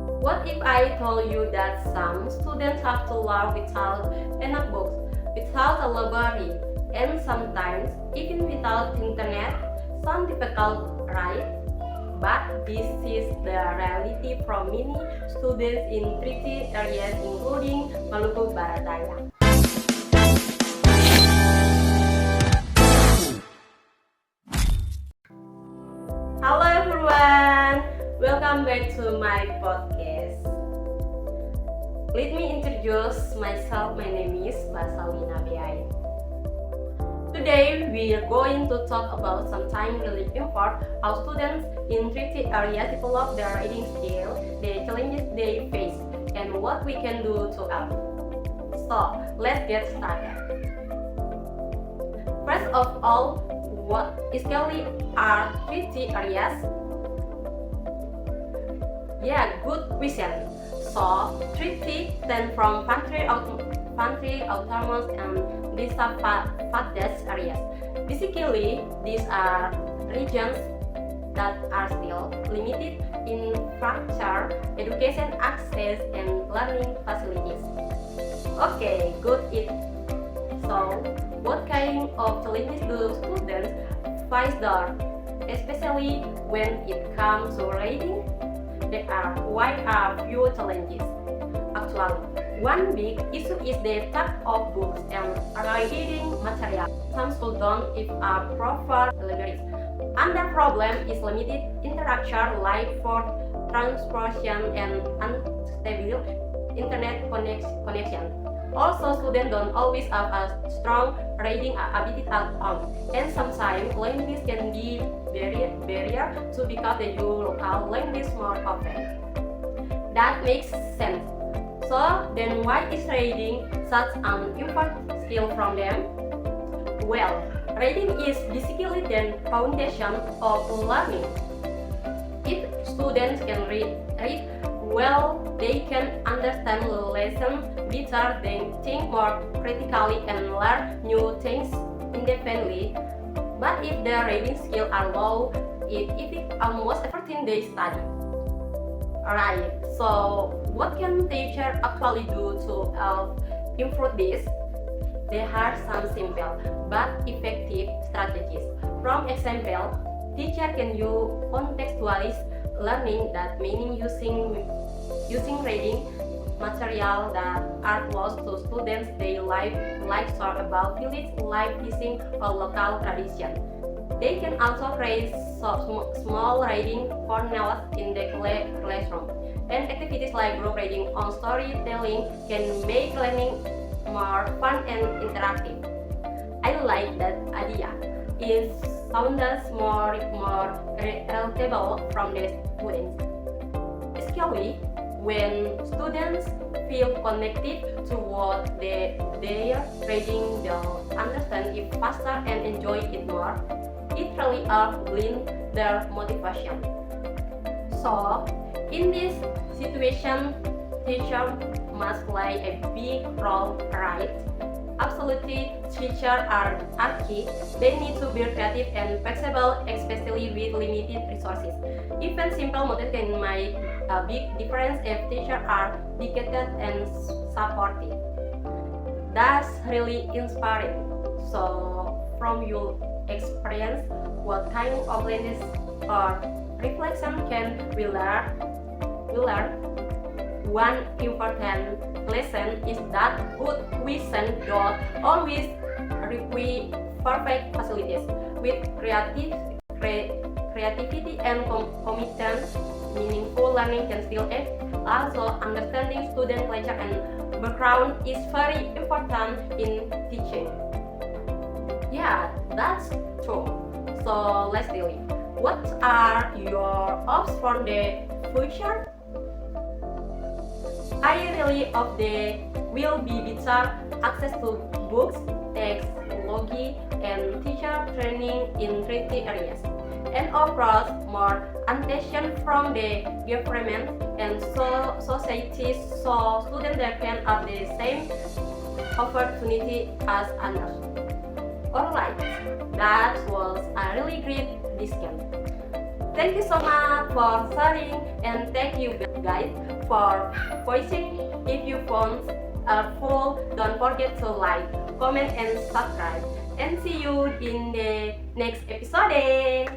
What if I told you that some students have to learn without enough books, without a library, and sometimes even without internet? Sound difficult, right? But this is the reality from many students in tricky areas including Maluku Barat Daya. Hello everyone, welcome back to my podcast. Let me introduce myself. My name is Basawi Nabiai. Today we are going to talk about something really important: how students in tricky areas develop their reading skill, the challenges they face, and what we can do to help. So let's get started. First of all, what exactly are tricky areas? Yeah, good question. So, tricky stand from country, autonomous, and disadvantaged areas. Basically, these are regions that are still limited in infrastructure, education access, and learning facilities. Okay, good. So, what kind of challenges do students face there, especially when it comes to reading? There are quite a few challenges. Actually, one big issue is the type of books and reading material. Some schools don't have proper libraries. Another problem is limited interaction like for transportation and unstable internet connection. Also, students don't always have a strong reading ability at home, and sometimes language can be barrier to pick up the new local language more often. That makes sense. So then why is reading such an important skill from them? Well, reading is basically the foundation of learning. If students can read well, they can understand the lesson better, they think more critically and learn new things independently. But if their reading skills are low, it affects almost everything they study. Alright, so what can teachers actually do to help improve this? There are some simple but effective strategies. From example, teacher can use contextualized learning, that meaning using reading material that are close to students' daily life, like stories about village life, fishing, or local tradition. They can also create small reading corners in the classroom, and activities like group reading or storytelling can make learning more fun and interactive. I like that idea. It sounds more relatable from the students, especially when students feel connected to what they are reading. They'll understand it faster and enjoy it more. It really helps build their motivation. So, in this situation, teachers must play a big role, right? Absolutely, teachers are key. They need to be creative and flexible, especially with limited resources. Even simple methods can make a big difference if teachers are dedicated and supportive. That's really inspiring. So, from your experience, what kind of lessons or reflection can we learn? One important lesson is that good vision don't always require perfect facilities. With creativity and commitment, meaningful learning can still exist. Also, understanding student culture and background is very important in teaching. Yeah, that's true. So let's deal it. What are your hopes for the future? I really hope there will be better access to books, technology, and teacher training in tricky areas, and of course more attention from the government and society, so students can have the same opportunity as others. Alright, that was a really great discussion. Thank you so much for sharing And thank you guys for watching. If you found full, don't forget to like, comment, and subscribe. And see you in the next episode.